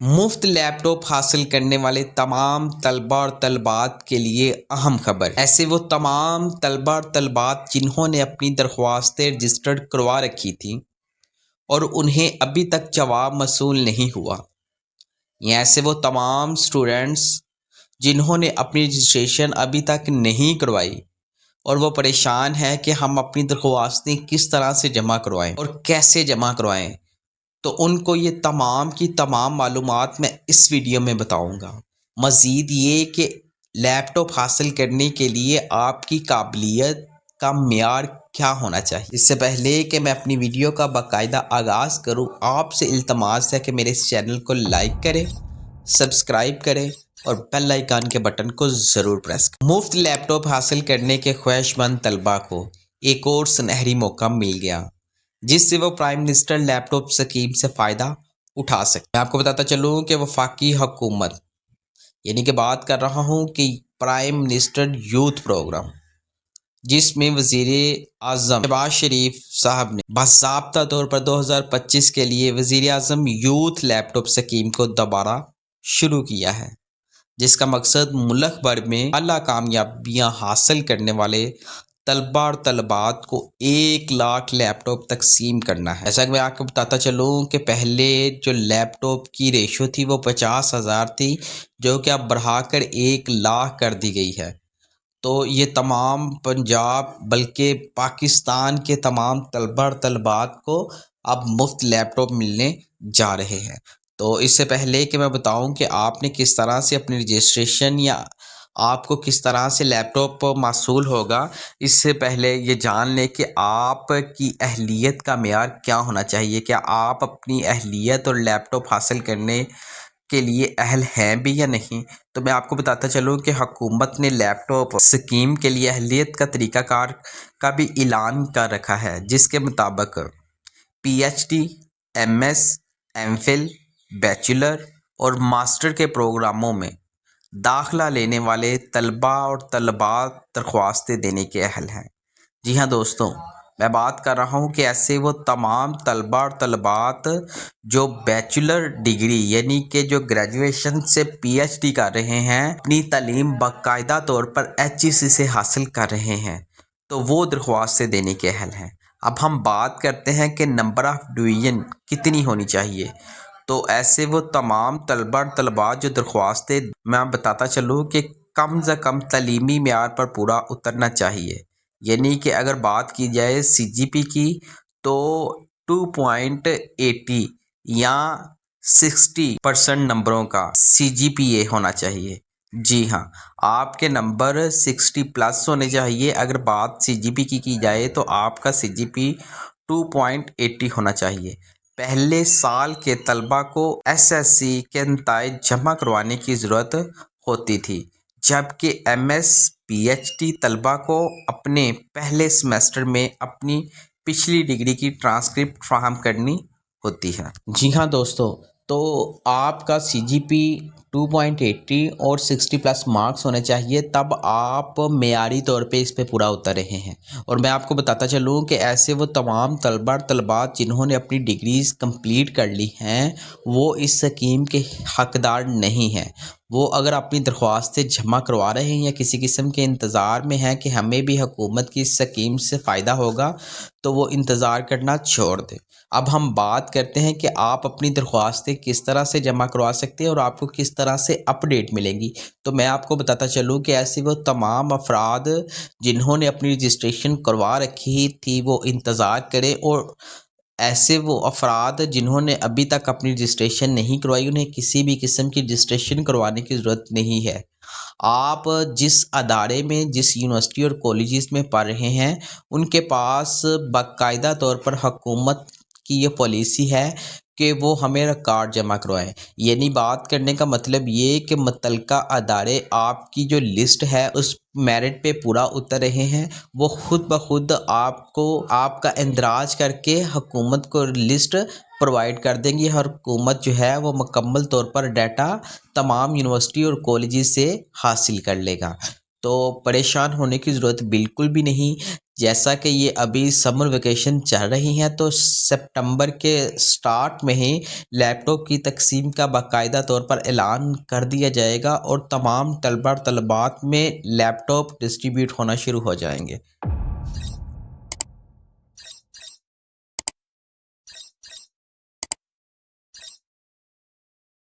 مفت لیپ ٹاپ حاصل کرنے والے تمام طلبہ اور طلبات کے لیے اہم خبر۔ ایسے وہ تمام طلبہ اور طلبات جنہوں نے اپنی درخواستیں رجسٹرڈ کروا رکھی تھیں اور انہیں ابھی تک جواب موصول نہیں ہوا، یا ایسے وہ تمام اسٹوڈنٹس جنہوں نے اپنی رجسٹریشن ابھی تک نہیں کروائی اور وہ پریشان ہے کہ ہم اپنی درخواستیں کس طرح سے جمع کروائیں اور کیسے جمع کروائیں، تو ان کو یہ تمام کی تمام معلومات میں اس ویڈیو میں بتاؤں گا۔ مزید یہ کہ لیپ ٹاپ حاصل کرنے کے لیے آپ کی قابلیت کا معیار کیا ہونا چاہیے۔ اس سے پہلے کہ میں اپنی ویڈیو کا باقاعدہ آغاز کروں، آپ سے التماس ہے کہ میرے اس چینل کو لائک کریں، سبسکرائب کریں اور بیل آئیکن کے بٹن کو ضرور پریس کریں۔ مفت لیپ ٹاپ حاصل کرنے کے خواہش مند طلباء کو ایک اور سنہری موقع مل گیا، جس سے وہ پرائم منسٹر لیپ ٹاپ اسکیم سے فائدہ اٹھا سکتے۔ میں آپ کو بتاتا چلوں کہ وفاقی حکومت، یعنی کہ بات کر رہا ہوں کہ پرائم منسٹر یوتھ پروگرام، جس میں وزیر اعظم شہباز شریف صاحب نے باضابطہ طور پر 2025 کے لیے وزیر اعظم یوتھ لیپ ٹاپ اسکیم کو دوبارہ شروع کیا ہے، جس کا مقصد ملک بھر میں اعلیٰ کامیابیاں حاصل کرنے والے طلباء اور طلبات کو 1,00,000 لیپ ٹاپ تقسیم کرنا ہے۔ ایسا کہ میں آپ کو بتاتا چلوں کہ پہلے جو لیپ ٹاپ کی ریشو تھی وہ 50,000 تھی، جو کہ اب بڑھا کر 1,00,000 کر دی گئی ہے۔ تو یہ تمام پنجاب بلکہ پاکستان کے تمام طلباء اور طلبات کو اب مفت لیپ ٹاپ ملنے جا رہے ہیں۔ تو اس سے پہلے کہ میں بتاؤں کہ آپ نے کس طرح سے اپنی رجسٹریشن یا آپ کو کس طرح سے لیپ ٹاپ موصول ہوگا، اس سے پہلے یہ جان لیں کہ آپ کی اہلیت کا معیار کیا ہونا چاہیے۔ کیا آپ اپنی اہلیت اور لیپ ٹاپ حاصل کرنے کے لیے اہل ہیں بھی یا نہیں؟ تو میں آپ کو بتاتا چلوں کہ حکومت نے لیپ ٹاپ اسکیم کے لیے اہلیت کا طریقہ کار کا بھی اعلان کر رکھا ہے، جس کے مطابق P H D, M S, M Phil, bachelor اور ماسٹر کے پروگراموں میں داخلہ لینے والے طلباء اور طلبات درخواستیں دینے کے اہل ہیں۔ جی ہاں دوستوں، میں بات کر رہا ہوں کہ ایسے وہ تمام طلباء اور طلبات جو بیچلر ڈگری یعنی کہ جو گریجویشن سے پی ایچ ڈی کر رہے ہیں، اپنی تعلیم باقاعدہ طور پر ایچ ای سی سے حاصل کر رہے ہیں، تو وہ درخواستیں دینے کے اہل ہیں۔ اب ہم بات کرتے ہیں کہ نمبر آف ڈویژن کتنی ہونی چاہیے۔ تو ایسے وہ تمام طلباء اور طلبات جو درخواستیں، میں بتاتا چلوں کہ کم از کم تعلیمی معیار پر پورا اترنا چاہیے۔ یعنی کہ اگر بات کی جائے سی جی پی کی تو 2.80 یا 60% نمبروں کا سی جی پی اے ہونا چاہیے۔ جی ہاں، آپ کے نمبر 60 پلس ہونے چاہیے۔ اگر بات سی جی پی کی جائے تو آپ کا سی جی پی 2.80 ہونا چاہیے۔ پہلے سال کے طلباء کو ایس ایس سی کے نتائج جمع کروانے کی ضرورت ہوتی تھی، جبکہ M S P H D طلباء کو اپنے پہلے سیمسٹر میں اپنی پچھلی ڈگری کی ٹرانسکرپٹ فراہم کرنی ہوتی ہے۔ جی ہاں دوستو، تو آپ کا سی جی پی 2.80 اور 60 پلس مارکس ہونے چاہیے، تب آپ معیاری طور پہ اس پہ پورا اتر رہے ہیں۔ اور میں آپ کو بتاتا چلوں کہ ایسے وہ تمام طلباء اور طلبات جنہوں نے اپنی ڈگریز کمپلیٹ کر لی ہیں، وہ اس سکیم کے حقدار نہیں ہیں۔ وہ اگر اپنی درخواستیں جمع کروا رہے ہیں یا کسی قسم کے انتظار میں ہیں کہ ہمیں بھی حکومت کی سکیم سے فائدہ ہوگا، تو وہ انتظار کرنا چھوڑ دیں۔ اب ہم بات کرتے ہیں کہ آپ اپنی درخواستیں کس طرح سے جمع کروا سکتے ہیں اور آپ کو کس طرح سے اپ ڈیٹ ملیں گی۔ تو میں آپ کو بتاتا چلوں کہ ایسے وہ تمام افراد جنہوں نے اپنی رجسٹریشن کروا رکھی تھی وہ انتظار کریں، اور ایسے وہ افراد جنہوں نے ابھی تک اپنی رجسٹریشن نہیں کروائی انہیں کسی بھی قسم کی رجسٹریشن کروانے کی ضرورت نہیں ہے۔ آپ جس ادارے میں، جس یونیورسٹی اور کالجز میں پڑھ رہے ہیں، ان کے پاس باقاعدہ طور پر حکومت کی یہ پالیسی ہے کہ وہ ہمیں ریکارڈ جمع کروائیں۔ یعنی بات کرنے کا مطلب یہ کہ متعلقہ ادارے آپ کی جو لسٹ ہے اس میرٹ پہ پورا اتر رہے ہیں، وہ خود بخود آپ کو آپ کا اندراج کر کے حکومت کو لسٹ پرووائڈ کر دیں گی۔ ہر حکومت جو ہے وہ مکمل طور پر ڈیٹا تمام یونیورسٹی اور کالجز سے حاصل کر لے گا۔ تو پریشان ہونے کی ضرورت بالکل بھی نہیں، جیسا کہ یہ ابھی سمر ویکیشن چل رہی ہیں تو سپٹمبر کے سٹارٹ میں ہی لیپ ٹاپ کی تقسیم کا باقاعدہ طور پر اعلان کر دیا جائے گا اور تمام طلبہ اور طالبات میں لیپ ٹاپ ڈسٹریبیوٹ ہونا شروع ہو جائیں گے۔